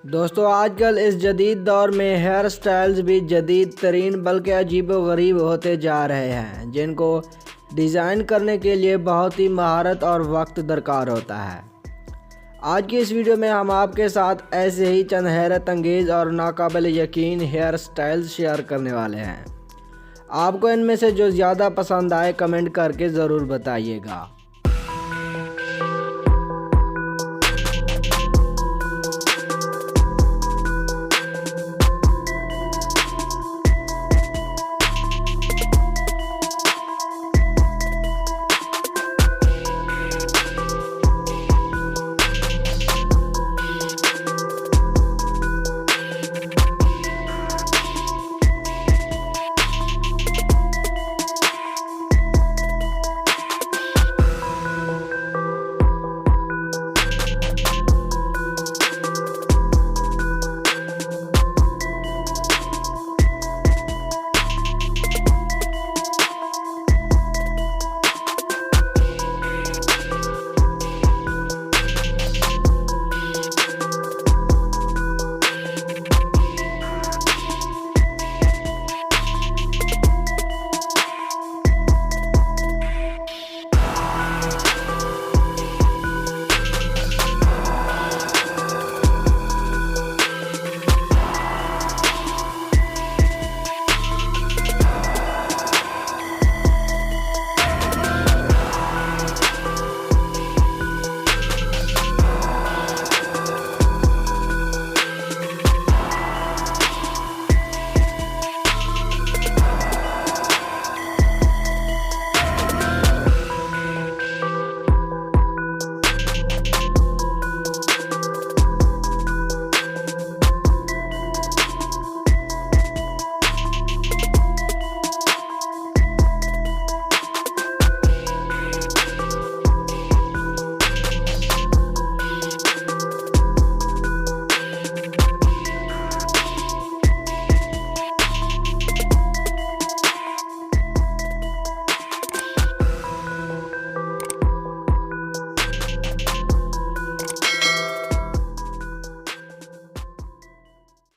दोस्तों आजकल इस जदीद दौर में हेयर स्टाइल्स भी जदीद तरीन बल्कि अजीबोगरीब होते जा रहे हैं, जिनको डिज़ाइन करने के लिए बहुत ही महारत और वक्त दरकार होता है। आज की इस वीडियो में हम आपके साथ ऐसे ही चंद हैरत अंगेज़ और नाकाबिल यकीन हेयर स्टाइल्स शेयर करने वाले हैं। आपको इनमें से जो ज़्यादा पसंद आए कमेंट करके ज़रूर बताइएगा।